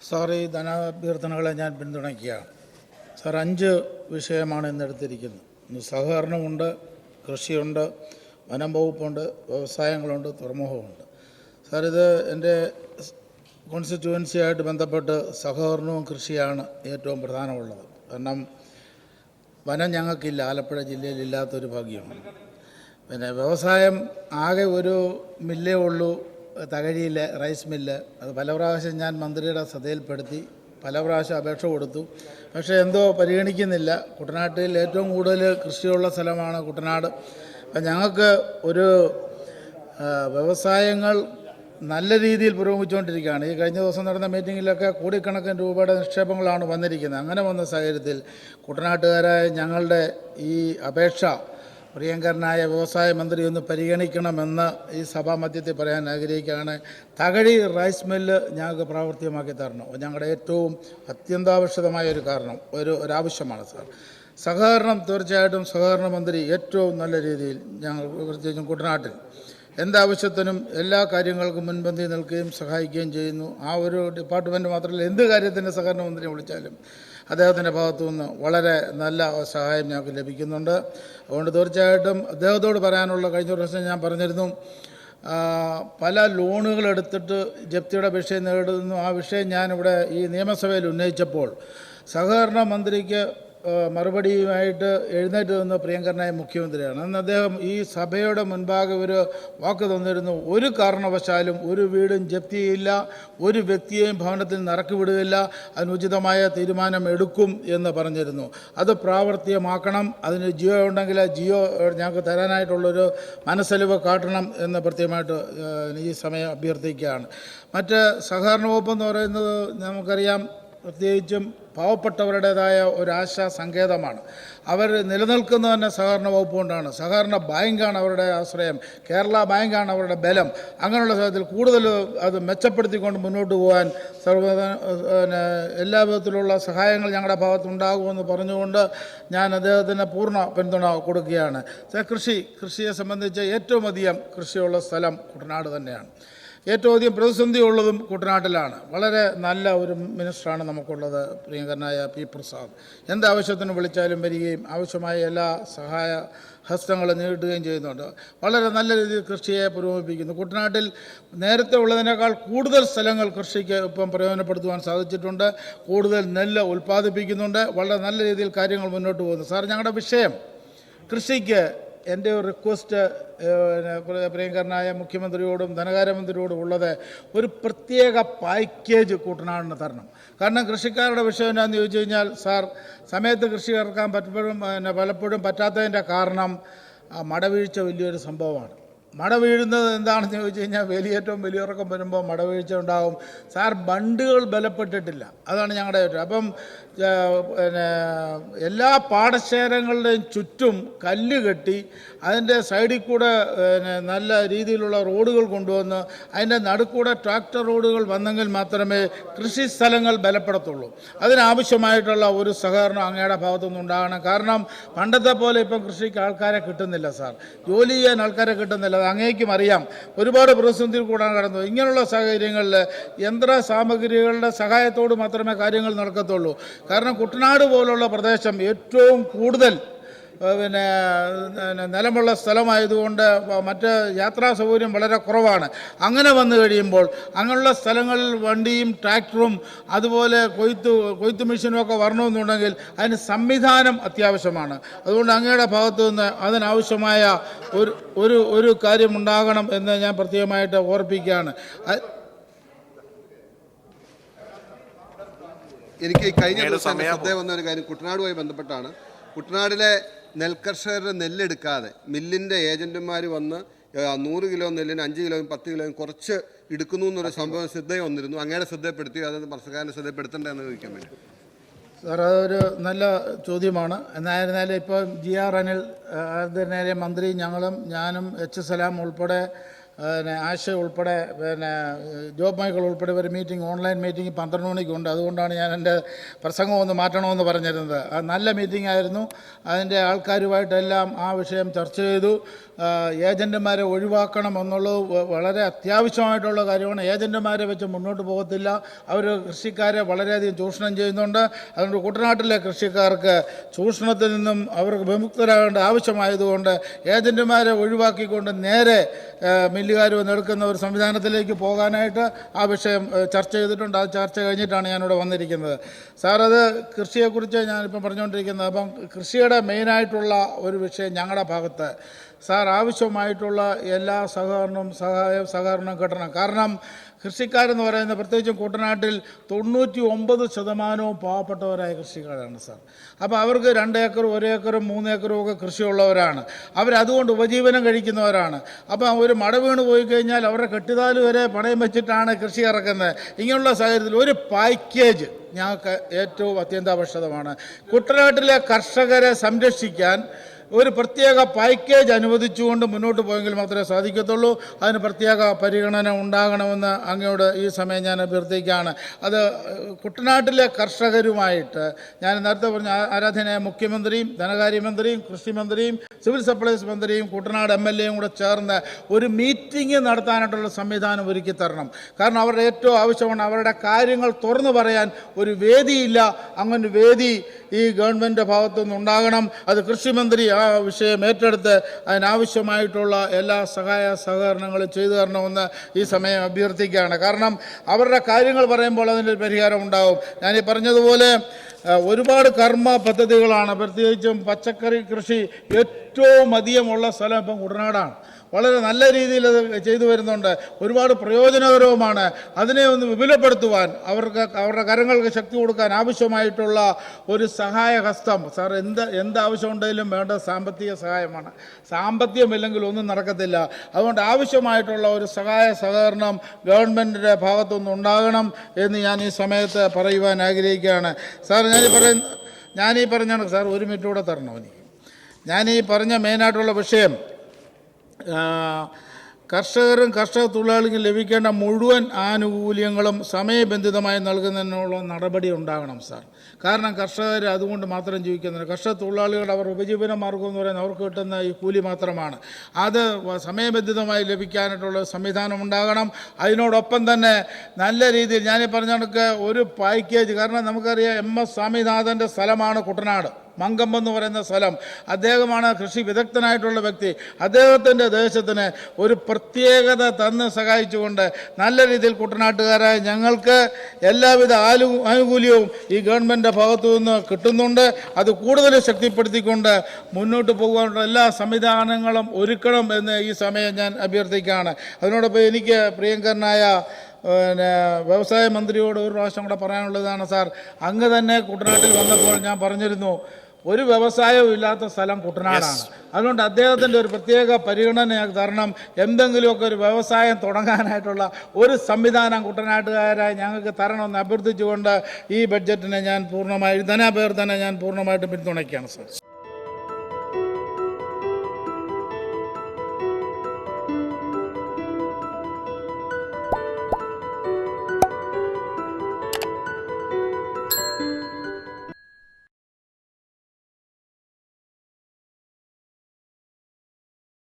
Sir, ഈ ധനാഭ്യർത്ഥനകളെ ഞാൻ പിന്തുണയ്ക്കുകയാണ്. Sir, 5 വിഷയമാണ് ഇന്നെടുത്തിരിക്കുന്നത്. ഇന്ന് സഹകരണമുണ്ട്, കൃഷിയുണ്ട്, വനം വകുപ്പുണ്ട്, വ്യവസായങ്ങളുണ്ട്, തുറമുഖമുണ്ട്. സാർ, ഇത് എൻ്റെ കോൺസ്റ്റിറ്റ്യുവൻസിയായിട്ട് ബന്ധപ്പെട്ട് സഹകരണവും കൃഷിയാണ് ഏറ്റവും പ്രധാനമുള്ളത്. കാരണം വനം ഞങ്ങൾക്കില്ല, ആലപ്പുഴ ജില്ലയിൽ ഇല്ലാത്തൊരു ഭാഗ്യമാണ്. പിന്നെ വ്യവസായം ആകെ ഒരു മില്ലേ ഉള്ളൂ, തകഴിയിലെ റൈസ് മില്ല്. അത് പല പ്രാവശ്യം ഞാൻ മന്ത്രിയുടെ ശ്രദ്ധയിൽപ്പെടുത്തി, പല പ്രാവശ്യം അപേക്ഷ കൊടുത്തു. പക്ഷേ എന്തോ പരിഗണിക്കുന്നില്ല. കുട്ടനാട്ടിൽ ഏറ്റവും കൂടുതൽ കൃഷിയുള്ള സ്ഥലമാണ് കുട്ടനാട്. അപ്പം ഞങ്ങൾക്ക് ഒരു വ്യവസായങ്ങൾ നല്ല രീതിയിൽ പുരോഗമിച്ചുകൊണ്ടിരിക്കുകയാണ്. ഈ കഴിഞ്ഞ ദിവസം നടന്ന മീറ്റിങ്ങിലൊക്കെ കോടിക്കണക്കിന് രൂപയുടെ നിക്ഷേപങ്ങളാണ് വന്നിരിക്കുന്നത്. അങ്ങനെ വന്ന സാഹചര്യത്തിൽ കുട്ടനാട്ടുകാരായ ഞങ്ങളുടെ ഈ അപേക്ഷ പ്രിയങ്കരനായ വ്യവസായ മന്ത്രി ഒന്ന് പരിഗണിക്കണമെന്ന് ഈ സഭാമധ്യത്തിൽ പറയാൻ ആഗ്രഹിക്കുകയാണ്. തകഴി റൈസ് മില്ല് ഞങ്ങൾക്ക് പ്രാവർത്തികമാക്കി തരണം. ഞങ്ങളുടെ ഏറ്റവും അത്യന്താപേക്ഷിതമായ ഒരു ഒരാവശ്യമാണ് സാർ. സഹകരണം തീർച്ചയായിട്ടും സഹകരണ മന്ത്രി ഏറ്റവും നല്ല രീതിയിൽ ഞങ്ങൾ പ്രത്യേകിച്ചും കുട്ടനാട്ടിൽ എന്താവശ്യത്തിനും എല്ലാ കാര്യങ്ങൾക്കും മുൻപന്തി നിൽക്കുകയും സഹായിക്കുകയും ചെയ്യുന്നു. ആ ഒരു ഡിപ്പാർട്ട്മെൻറ്റ് മാത്രമല്ല, എന്ത് കാര്യത്തിൻ്റെ സഹകരണ മന്ത്രിയെ വിളിച്ചാലും അദ്ദേഹത്തിൻ്റെ ഭാഗത്തു നിന്ന് വളരെ നല്ല സഹായം ഞങ്ങൾക്ക് ലഭിക്കുന്നുണ്ട്. അതുകൊണ്ട് തീർച്ചയായിട്ടും അദ്ദേഹത്തോട് പറയാനുള്ള, കഴിഞ്ഞ പ്രാവശ്യം ഞാൻ പറഞ്ഞിരുന്നു, പല ലോണുകൾ എടുത്തിട്ട് ജപ്തിയുടെ വിഷയം നേടുന്നു. ആ വിഷയം ഞാനിവിടെ ഈ നിയമസഭയിൽ ഉന്നയിച്ചപ്പോൾ സഹകരണ മന്ത്രിക്ക് മറുപടിയുമായിട്ട് എഴുന്നേറ്റ് നിന്ന് പ്രിയങ്കരനായ മുഖ്യമന്ത്രിയാണ്. അന്ന് അദ്ദേഹം ഈ സഭയുടെ മുൻപാകെ ഒരു വാക്ക് തന്നിരുന്നു, ഒരു കാരണവശാലും ഒരു വീടും ജപ്തി ചെയ്യില്ല, ഒരു വ്യക്തിയെയും ഭവനത്തിൽ നിന്ന് ഇറക്കി വിടുകയില്ല, അതിനുചിതമായ തീരുമാനം എടുക്കും എന്ന് പറഞ്ഞിരുന്നു. അത് പ്രാവർത്തികമാക്കണം. അതിന് ജിയോ ഉണ്ടെങ്കിൽ ജിയോ ഞങ്ങൾക്ക് തരാനായിട്ടുള്ളൊരു മനസ്സലിവ് കാട്ടണം എന്ന് പ്രത്യേകമായിട്ട് ഈ സമയം അഭ്യർത്ഥിക്കുകയാണ്. മറ്റ് സഹകരണ വകുപ്പെന്ന് പറയുന്നത് നമുക്കറിയാം, പ്രത്യേകിച്ചും പാവപ്പെട്ടവരുടേതായ ഒരാശാ സങ്കേതമാണ്. അവർ നിലനിൽക്കുന്നത് തന്നെ സഹകരണ വകുപ്പ് കൊണ്ടാണ്. സഹകരണ ബാങ്കാണ് അവരുടെ ആശ്രയം, കേരള ബാങ്കാണ് അവരുടെ ബലം. അങ്ങനെയുള്ള സ്ഥലത്തിൽ കൂടുതൽ അത് മെച്ചപ്പെടുത്തിക്കൊണ്ട് മുന്നോട്ട് പോകാൻ എല്ലാ വിധത്തിലുള്ള സഹായങ്ങൾ ഞങ്ങളുടെ ഭാഗത്തുണ്ടാകുമെന്ന് പറഞ്ഞുകൊണ്ട് ഞാൻ അദ്ദേഹത്തിന് പൂർണ്ണ പിന്തുണ കൊടുക്കുകയാണ്. കൃഷിയെ സംബന്ധിച്ച് ഏറ്റവും അധികം കൃഷിയുള്ള സ്ഥലം കുട്ടനാട് തന്നെയാണ്. ഏറ്റവും അധികം പ്രതിസന്ധി ഉള്ളതും കുട്ടനാട്ടിലാണ്. വളരെ നല്ല ഒരു മിനിസ്റ്ററാണ് നമുക്കുള്ളത്, പ്രിയങ്കരനായ പി പ്രസാദ്. എന്താവശ്യത്തിന് വിളിച്ചാലും വരികയും ആവശ്യമായ എല്ലാ സഹായ ഹസ്തങ്ങൾ നീട്ടുകയും ചെയ്യുന്നുണ്ട്. വളരെ നല്ല രീതിയിൽ കൃഷിയെ പുരോഗമിപ്പിക്കുന്നു. കുട്ടനാട്ടിൽ നേരത്തെ ഉള്ളതിനേക്കാൾ കൂടുതൽ സ്ഥലങ്ങൾ കൃഷിക്ക് ഇപ്പം പ്രയോജനപ്പെടുത്തുവാൻ സാധിച്ചിട്ടുണ്ട്. കൂടുതൽ നെല്ല് ഉൽപ്പാദിപ്പിക്കുന്നുണ്ട്. വളരെ നല്ല രീതിയിൽ കാര്യങ്ങൾ മുന്നോട്ട് പോകുന്നു. സാർ, ഞങ്ങളുടെ വിഷയം കൃഷിക്ക് എൻ്റെ ഒരു റിക്വസ്റ്റ് പ്രിയങ്കരനായ മുഖ്യമന്ത്രിയോടും ധനകാര്യമന്ത്രിയോടും ഉള്ളത്, ഒരു പ്രത്യേക പാക്കേജ് കുട്ടനാടിന് തരണം. കാരണം കൃഷിക്കാരുടെ വിഷയം എന്താണെന്ന് ചോദിച്ചു കഴിഞ്ഞാൽ, സാർ, സമയത്ത് കൃഷി ഇറക്കാൻ പലപ്പോഴും പറ്റാത്തതിൻ്റെ കാരണം മടവീഴ്ച വലിയൊരു സംഭവമാണ്. മട വീഴുന്നത് എന്താണെന്ന് ചോദിച്ചു കഴിഞ്ഞാൽ, വേലിയേറ്റവും വലിയിറക്കം വരുമ്പോൾ മടവീഴ്ച ഉണ്ടാകും. സാർ, ബണ്ടുകൾ ബലപ്പെട്ടിട്ടില്ല, അതാണ് ഞങ്ങളുടെ ഏറ്റവും. അപ്പം എല്ലാ പാടശേഖരങ്ങളുടെയും ചുറ്റും കല്ല് കെട്ടി അതിൻ്റെ സൈഡിൽ കൂടെ നല്ല രീതിയിലുള്ള റോഡുകൾ കൊണ്ടുവന്ന് അതിൻ്റെ നടുക്കൂടെ ട്രാക്ടർ റോഡുകൾ വന്നെങ്കിൽ മാത്രമേ കൃഷി സ്ഥലങ്ങൾ ബലപ്പെടത്തുള്ളൂ. അതിനാവശ്യമായിട്ടുള്ള ഒരു സഹകരണം അങ്ങയുടെ ഭാഗത്തുനിന്ന് ഉണ്ടാകണം. കാരണം പണ്ടത്തെ പോലെ ഇപ്പം കൃഷിക്ക് ആൾക്കാരെ കിട്ടുന്നില്ല സാർ, ജോലി ചെയ്യാൻ ആൾക്കാരെ കിട്ടുന്നില്ല. അത് അങ്ങേക്കും അറിയാം. ഒരുപാട് പ്രതിസന്ധിയിൽ കൂടാൻ കടന്നു. ഇങ്ങനെയുള്ള സാഹചര്യങ്ങളിൽ യന്ത്ര സാമഗ്രികളുടെ സഹായത്തോട് മാത്രമേ കാര്യങ്ങൾ നടക്കത്തുള്ളൂ. കാരണം കുട്ടനാട് പോലുള്ള പ്രദേശം ഏറ്റവും കൂടുതൽ നിലമുള്ള സ്ഥലമായതുകൊണ്ട് മറ്റ് യാത്രാ സൗകര്യം വളരെ കുറവാണ്. അങ്ങനെ വന്നു കഴിയുമ്പോൾ അങ്ങനെയുള്ള സ്ഥലങ്ങളിൽ വണ്ടിയും ട്രാക്ടറും അതുപോലെ കൊയ്ത്ത് മെഷീനും ഒക്കെ വരണമെന്നുണ്ടെങ്കിൽ അതിന് സംവിധാനം അത്യാവശ്യമാണ്. അതുകൊണ്ട് അങ്ങയുടെ ഭാഗത്തു നിന്ന് അതിനാവശ്യമായ ഒരു കാര്യമുണ്ടാകണം എന്ന് ഞാൻ പ്രത്യേകമായിട്ട് ഓർപ്പിക്കുകയാണ്. എനിക്ക് കഴിഞ്ഞ ദിവസം ശ്രദ്ധ വന്ന ഒരു കാര്യം കുട്ടനാടുമായി ബന്ധപ്പെട്ടാണ്. കുട്ടനാടിലെ നെൽകർഷകരുടെ നെല്ലെടുക്കാതെ മില്ലിൻ്റെ ഏജന്റുമാർ വന്ന് 100 കിലോ നെല്ലിന് 5 കിലോയും 10 കിലോയും കുറച്ച് എടുക്കുന്നു എന്നൊരു സംഭവം ശ്രദ്ധ വന്നിരുന്നു. അങ്ങയുടെ ശ്രദ്ധപ്പെടുത്തി, അത് സർക്കാരിനെ ശ്രദ്ധപ്പെടുത്തേണ്ടതെന്ന് ചോദിക്കാൻ വേണ്ടി. സാർ, അതൊരു നല്ല ചോദ്യമാണ്. എന്നായിരുന്നാലും ഇപ്പോൾ GR അനിൽ നേരെ മന്ത്രി, ഞാനും H സലാം ഉൾപ്പെടെ ആശ ഉൾപ്പെടെ ജോബ് മൈക്കിൾ ഉൾപ്പെടെ ഒരു മീറ്റിംഗ്, ഓൺലൈൻ മീറ്റിംഗ് 12 മണിക്കുണ്ട്. അതുകൊണ്ടാണ് ഞാൻ എൻ്റെ പ്രസംഗം ഒന്ന് മാറ്റണമെന്ന് പറഞ്ഞിരുന്നത്. അത് നല്ല മീറ്റിംഗ് ആയിരുന്നു. അതിൻ്റെ ആൾക്കാരുമായിട്ടെല്ലാം ആ വിഷയം ചർച്ച ചെയ്തു. ഏജൻറ്റുമാരെ ഒഴിവാക്കണം എന്നുള്ളത് വളരെ അത്യാവശ്യമായിട്ടുള്ള കാര്യമാണ്. ഏജൻറ്റുമാരെ വെച്ച് മുന്നോട്ട് പോകത്തില്ല. അവർ കൃഷിക്കാരെ വളരെയധികം ചൂഷണം ചെയ്യുന്നുണ്ട്. അതുകൊണ്ട് കുട്ടനാട്ടിലെ കൃഷിക്കാർക്ക് ചൂഷണത്തിൽ നിന്നും അവർക്ക് വിമുക്തരാകേണ്ട ആവശ്യമായതുകൊണ്ട് ഏജൻറ്റുമാരെ ഒഴിവാക്കിക്കൊണ്ട് നേരെ മില്ലുകാർ വന്നെടുക്കുന്ന ഒരു സംവിധാനത്തിലേക്ക് പോകാനായിട്ട് ആ വിഷയം ചർച്ച ചെയ്തിട്ടുണ്ട്. ആ ചർച്ച കഴിഞ്ഞിട്ടാണ് ഞാനിവിടെ വന്നിരിക്കുന്നത്. സാർ, അത് കൃഷിയെക്കുറിച്ച് ഞാനിപ്പം പറഞ്ഞുകൊണ്ടിരിക്കുന്നത്. അപ്പം കൃഷിയുടെ മെയിനായിട്ടുള്ള ഒരു വിഷയം ഞങ്ങളുടെ ഭാഗത്ത് സാർ ആവശ്യമായിട്ടുള്ള എല്ലാ സഹകരണവും കിട്ടണം. കാരണം കൃഷിക്കാരെന്ന് പറയുന്നത് പ്രത്യേകിച്ചും കുട്ടനാട്ടിൽ 99% പാവപ്പെട്ടവരായ കൃഷിക്കാരാണ് സാർ. അപ്പോൾ അവർക്ക് 2 ഏക്കറും 1 ഏക്കറും 3 ഏക്കറും ഒക്കെ കൃഷിയുള്ളവരാണ്. അവരതുകൊണ്ട് ഉപജീവനം കഴിക്കുന്നവരാണ്. അപ്പം ഒരു മഴ വീണ് പോയി കഴിഞ്ഞാൽ അവരുടെ കെട്ടിതാല് വരെ പണയം വെച്ചിട്ടാണ് കൃഷി ഇറക്കുന്നത്. ഇങ്ങനെയുള്ള സാഹചര്യത്തിൽ ഒരു പാക്കേജ് ഞങ്ങൾക്ക് ഏറ്റവും അത്യന്താപേക്ഷിതമാണ്. കുട്ടനാട്ടിലെ കർഷകരെ സംരക്ഷിക്കാൻ ഒരു പ്രത്യേക പാക്കേജ് അനുവദിച്ചുകൊണ്ട് മുന്നോട്ട് പോയെങ്കിൽ മാത്രമേ സാധിക്കത്തുള്ളൂ. അതിന് പ്രത്യേക പരിഗണന ഉണ്ടാകണമെന്ന് അങ്ങയോട് ഈ സമയം ഞാൻ അഭ്യർത്ഥിക്കുകയാണ്. അത് കുട്ടനാട്ടിലെ കർഷകരുമായിട്ട് ഞാൻ നേരത്തെ പറഞ്ഞ ആരാധനയായ മുഖ്യമന്ത്രിയും ധനകാര്യമന്ത്രിയും കൃഷിമന്ത്രിയും സിവിൽ സപ്ലൈസ് മന്ത്രിയും കുട്ടനാട് MLA കൂടെ ചേർന്ന് ഒരു മീറ്റിംഗ് നടത്താനായിട്ടുള്ള സംവിധാനം ഒരുക്കി തരണം. കാരണം അവരുടെ ഏറ്റവും ആവശ്യമാണ് അവരുടെ കാര്യങ്ങൾ തുറന്നു പറയാൻ ഒരു വേദിയില്ല. അങ്ങനെ വേദി ഈ ഗവൺമെൻറ് ഭാഗത്തുനിന്ന് ഉണ്ടാകണം. അത് കൃഷിമന്ത്രി ആ വിഷയം ഏറ്റെടുത്ത് അതിനാവശ്യമായിട്ടുള്ള എല്ലാ സഹകരണങ്ങളും ചെയ്തു തരണമെന്ന് ഈ സമയം അഭ്യർത്ഥിക്കുകയാണ്. കാരണം അവരുടെ കാര്യങ്ങൾ പറയുമ്പോൾ അതിൻ്റെ പരിഹാരം ഉണ്ടാകും. ഞാനീ പറഞ്ഞതുപോലെ ഒരുപാട് കർമ്മ പദ്ധതികളാണ്. പ്രത്യേകിച്ചും പച്ചക്കറി കൃഷി ഏറ്റവും അധികമുള്ള സ്ഥലം ഇപ്പം കുട്ടനാടാണ്. വളരെ നല്ല രീതിയിൽ അത് ചെയ്തു വരുന്നുണ്ട്. ഒരുപാട് പ്രയോജനകരവുമാണ്. അതിനെ ഒന്ന് വിപുലപ്പെടുത്തുവാൻ അവരുടെ കരങ്ങൾക്ക് ശക്തി കൊടുക്കാൻ ആവശ്യമായിട്ടുള്ള ഒരു സഹായഹസ്തം സാർ എന്താവശ്യമുണ്ടെങ്കിലും വേണ്ട സാമ്പത്തിക സഹായമാണ്. സാമ്പത്തികമില്ലെങ്കിൽ ഒന്നും നടക്കത്തില്ല. അതുകൊണ്ട് ആവശ്യമായിട്ടുള്ള ഒരു സഹകരണം ഗവൺമെൻറ്റിൻ്റെ ഭാഗത്തുനിന്ന് ഉണ്ടാകണം എന്ന് ഞാൻ ഈ സമയത്ത് പറയുവാൻ ആഗ്രഹിക്കുകയാണ്. സാർ, ഞാനീ പറഞ്ഞാണ് സാർ, 1 മിനിറ്റ് കൂടെ തരണം എനിക്ക്. ഞാനീ പറഞ്ഞ മെയിനായിട്ടുള്ള വിഷയം കർഷകരും കർഷക തൊഴിലാളികൾക്കും ലഭിക്കേണ്ട മുഴുവൻ ആനുകൂല്യങ്ങളും സമയബന്ധിതമായി നൽകുന്നതിനുള്ള നടപടി ഉണ്ടാകണം സാർ. കാരണം കർഷകർ അതുകൊണ്ട് മാത്രം ജീവിക്കുന്നില്ല. കർഷക തൊഴിലാളികൾ അവർ ഉപജീവന മാർഗം എന്ന് പറയുന്നത് അവർക്ക് കിട്ടുന്ന ഈ കൂലി മാത്രമാണ്. അത് സമയബന്ധിതമായി ലഭിക്കാനായിട്ടുള്ള സംവിധാനം ഉണ്ടാകണം. അതിനോടൊപ്പം തന്നെ നല്ല രീതിയിൽ ഞാനീ പറഞ്ഞ കണക്ക് ഒരു പാക്കേജ്, കാരണം നമുക്കറിയാം MS സ്വാമിനാഥൻ്റെ സ്ഥലമാണ് കുട്ടനാട്. മങ്കമ്പ് എന്ന് പറയുന്ന സ്ഥലം. അദ്ദേഹമാണ് കൃഷി വിദഗ്ധനായിട്ടുള്ള വ്യക്തി. അദ്ദേഹത്തിൻ്റെ ദേശത്തിന് ഒരു പ്രത്യേകത തന്ന് സഹായിച്ചുകൊണ്ട് നല്ല രീതിയിൽ കുട്ടനാട്ടുകാരായ ഞങ്ങൾക്ക് എല്ലാവിധ ആനുകൂല്യവും ഈ ഗവൺമെൻറ് ഭാഗത്തു നിന്ന് കിട്ടുന്നുണ്ട്. അത് കൂടുതൽ ശക്തിപ്പെടുത്തിക്കൊണ്ട് മുന്നോട്ട് പോകുവാനുള്ള എല്ലാ സംവിധാനങ്ങളും ഒരുക്കണം എന്ന് ഈ സമയം ഞാൻ അഭ്യർത്ഥിക്കുകയാണ്. അതിനോടൊപ്പം എനിക്ക് പ്രിയങ്കരനായ വ്യവസായ മന്ത്രിയോട് ഒരു പ്രാവശ്യം കൂടെ പറയാനുള്ളതാണ് സാർ. അങ്ങ് തന്നെ കുട്ടനാട്ടിൽ വന്നപ്പോൾ ഞാൻ പറഞ്ഞിരുന്നു ഒരു വ്യവസായവും ഇല്ലാത്ത സ്ഥലം കുട്ടനാടാണ്. അതുകൊണ്ട് അദ്ദേഹത്തിൻ്റെ ഒരു പ്രത്യേക പരിഗണന തരണം. എന്തെങ്കിലുമൊക്കെ ഒരു വ്യവസായം തുടങ്ങാനായിട്ടുള്ള ഒരു സംവിധാനം കുട്ടനാട്ടുകാരായി ഞങ്ങൾക്ക് തരണമെന്ന് അഭ്യർത്ഥിച്ചുകൊണ്ട് ഈ ബഡ്ജറ്റിനെ ഞാൻ പൂർണ്ണമായി ധനാഭ്യർത്ഥന ഞാൻ പൂർണ്ണമായിട്ടും പിന്തുണയ്ക്കുകയാണ് സാർ.